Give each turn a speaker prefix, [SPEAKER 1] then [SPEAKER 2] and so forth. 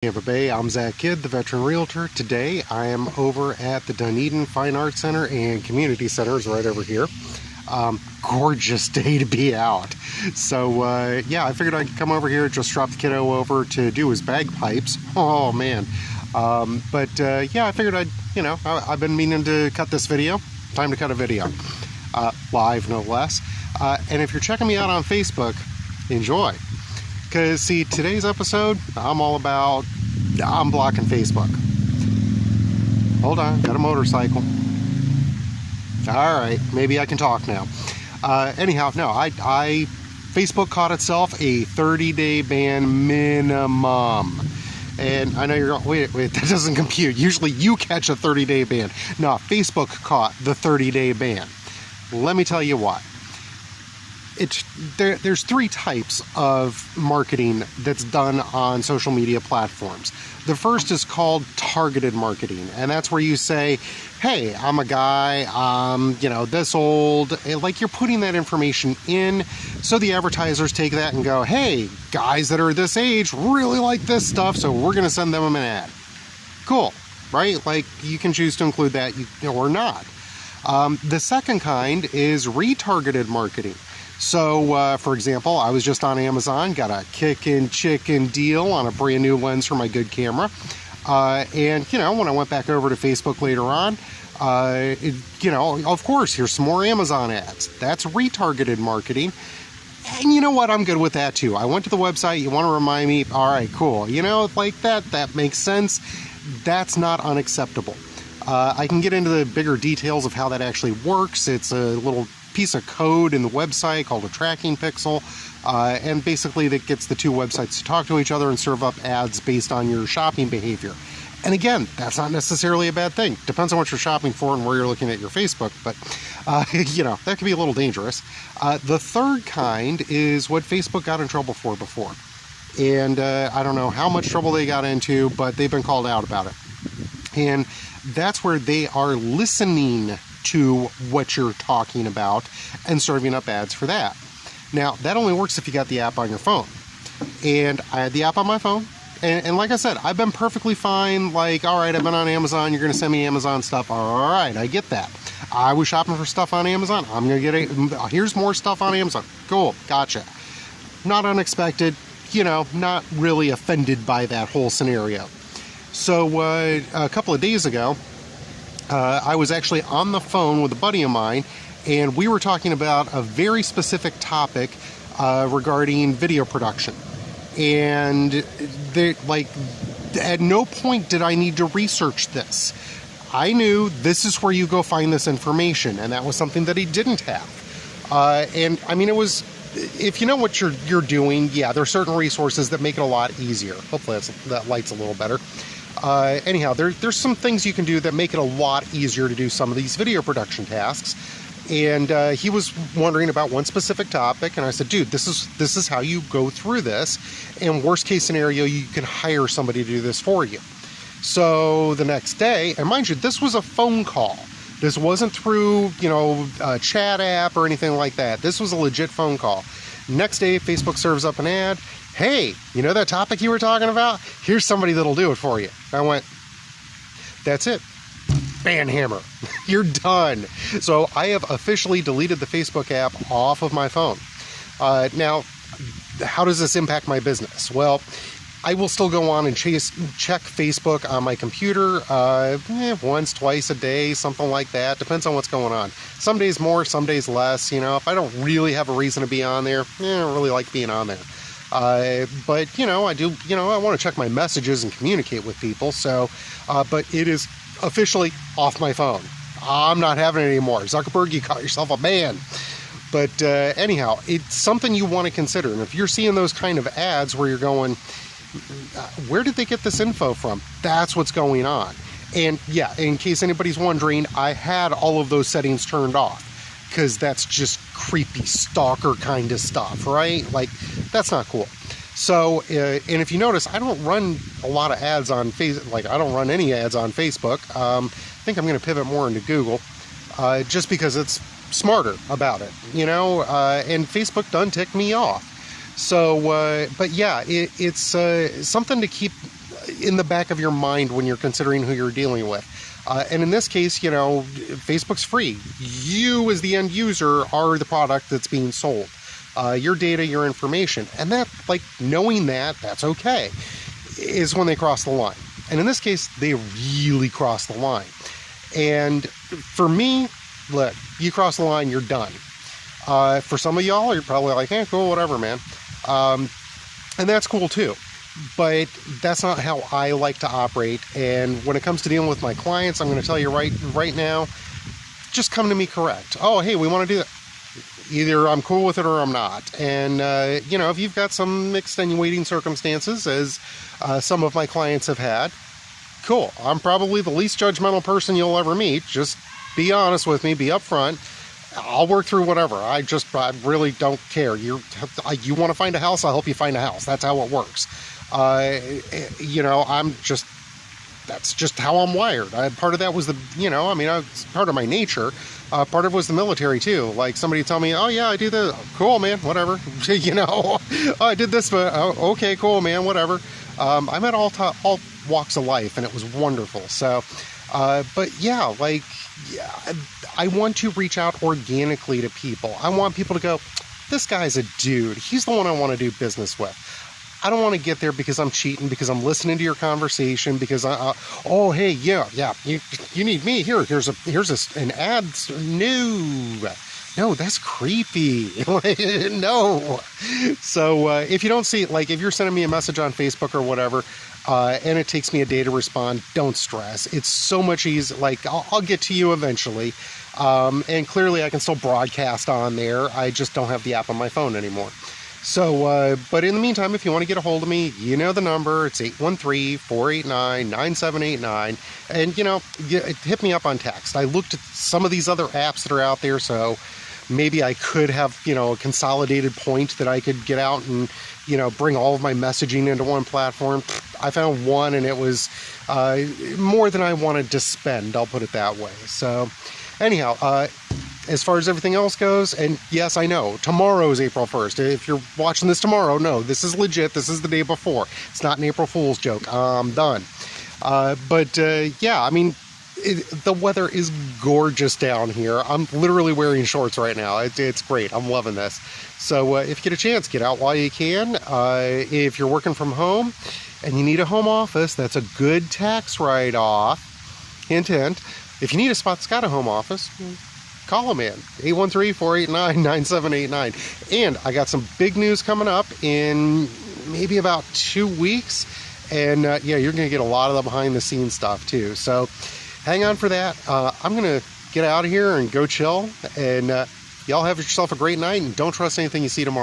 [SPEAKER 1] Tampa Bay. I'm Zach Kidd, the veteran realtor. Today I am over at the Dunedin Fine Arts Center and Community Center is right over here. Gorgeous day to be out. So yeah, I figured I'd come over here, just drop the kiddo over to do his bagpipes. Oh man. Yeah, I figured I've been meaning to cut this video. Time to cut a video. Live, no less. And if you're checking me out on Facebook, enjoy. Because, see, today's episode, I'm blocking Facebook. Hold on, got a motorcycle. Alright, maybe I can talk now. Anyhow, no, Facebook caught itself a 30-day ban minimum. And I know you're going, wait, that doesn't compute. Usually you catch a 30-day ban. No, Facebook caught the 30-day ban. Let me tell you what. There's three types of marketing that's done on social media platforms. The first is called targeted marketing, and that's where you say, hey, I'm a guy, this old, and like you're putting that information in, so the advertisers take that and go, hey, guys that are this age really like this stuff, so we're going to send them an ad. Cool, right? Like, you can choose to include that or not. The second kind is retargeted marketing. So, for example, I was just on Amazon, got a kickin' chicken deal on a brand new lens for my good camera. When I went back over to Facebook later on, of course, here's some more Amazon ads. That's retargeted marketing. And you know what? I'm good with that too. I went to the website. You want to remind me? All right, cool. Like that makes sense. That's not unacceptable. I can get into the bigger details of how that actually works. It's a little piece of code in the website called a tracking pixel, and basically that gets the two websites to talk to each other and serve up ads based on your shopping behavior. And again, that's not necessarily a bad thing. Depends on what you're shopping for and where you're looking at your Facebook, but that can be a little dangerous. The third kind is what Facebook got in trouble for before. And I don't know how much trouble they got into, but they've been called out about it. And that's where they are listening to what you're talking about and serving up ads for that. Now, that only works if you got the app on your phone. And I had the app on my phone. And like I said, I've been perfectly fine. Like, all right, I've been on Amazon. You're going to send me Amazon stuff. All right, I get that. I was shopping for stuff on Amazon. I'm going to get here's more stuff on Amazon. Cool, gotcha. Not unexpected. Not really offended by that whole scenario. So a couple of days ago, I was actually on the phone with a buddy of mine, and we were talking about a very specific topic regarding video production. And at no point did I need to research this. I knew this is where you go find this information, and that was something that he didn't have. It was, if you know what you're doing, yeah, there are certain resources that make it a lot easier. Hopefully that light's a little better. There's some things you can do that make it a lot easier to do some of these video production tasks. And he was wondering about one specific topic, and I said, dude, this is how you go through this. And worst case scenario, you can hire somebody to do this for you. So the next day, and mind you, this was a phone call. This wasn't through, a chat app or anything like that. This was a legit phone call. Next day, Facebook serves up an ad. Hey, that topic you were talking about? Here's somebody that'll do it for you. I went, that's it. Banhammer. You're done. So I have officially deleted the Facebook app off of my phone. Now, how does this impact my business? Well, I will still go on and check Facebook on my computer once, twice a day, something like that. Depends on what's going on. Some days more, some days less. If I don't really have a reason to be on there, I don't really like being on there. I do, I want to check my messages and communicate with people. So, but it is officially off my phone. I'm not having it anymore. Zuckerberg, you caught yourself a man. But it's something you want to consider. And if you're seeing those kind of ads where you're going, where did they get this info from? That's what's going on. And yeah, in case anybody's wondering, I had all of those settings turned off because that's just creepy stalker kind of stuff, right? Like, that's not cool. So, and if you notice, I don't run a lot of ads on Facebook. Like, I don't run any ads on Facebook. I think I'm going to pivot more into Google just because it's smarter about it, and Facebook done ticked me off. So, but yeah, it's something to keep in the back of your mind when you're considering who you're dealing with. And in this case, you know, Facebook's free. You as the end user are the product that's being sold. Your data, your information. And that, like, knowing that, that's okay, is when they cross the line. And in this case, they really cross the line. And for me, look, you cross the line, you're done. For some of y'all, you're probably like, cool, whatever, man. And that's cool too. But that's not how I like to operate. And when it comes to dealing with my clients, I'm going to tell you right now, just come to me correct. Oh, hey, we want to do that. Either I'm cool with it or I'm not. And, you know, if you've got some extenuating circumstances, as some of my clients have had, cool. I'm probably the least judgmental person you'll ever meet. Just be honest with me, be upfront. I'll work through whatever. I really don't care. You want to find a house, I'll help you find a house. That's how it works. You know, that's just how I'm wired. Part of that was it's part of my nature. Part of it was the military too. Like, somebody tell me, oh yeah, I do this. Cool, man, whatever. You know, oh, I did this, but okay, cool, man, whatever. I met all walks of life, and it was wonderful. So, but yeah, like, yeah, I want to reach out organically to people. I want people to go, this guy's a dude. He's the one I want to do business with. I don't want to get there because I'm cheating, because I'm listening to your conversation, because oh, hey, yeah, you need me. Here's an ad. No, that's creepy. No. So if you don't see, like, if you're sending me a message on Facebook or whatever, and it takes me a day to respond, don't stress. It's so much easier. Like, I'll get to you eventually. And clearly I can still broadcast on there. I just don't have the app on my phone anymore. So, but in the meantime, if you want to get a hold of me, you know the number. It's 813-489-9789. And, you know, hit me up on text. I looked at some of these other apps that are out there, so maybe I could have, you know, a consolidated point that I could get out and, you know, bring all of my messaging into one platform. I found one, and it was more than I wanted to spend, I'll put it that way. So, anyhow, as far as everything else goes, and yes, I know, tomorrow is April 1st. If you're watching this tomorrow, no, this is legit. This is the day before. It's not an April Fool's joke. I'm done. But yeah, I mean, the weather is gorgeous down here. I'm literally wearing shorts right now. It's great. I'm loving this. So if you get a chance, get out while you can. If you're working from home and you need a home office, that's a good tax write-off. Hint, hint. If you need a spot that's got a home office, call them in, 813-489-9789. And I got some big news coming up in maybe about 2 weeks. And yeah, you're going to get a lot of the behind-the-scenes stuff too. So hang on for that. I'm going to get out of here and go chill. And y'all have yourself a great night, and don't trust anything you see tomorrow.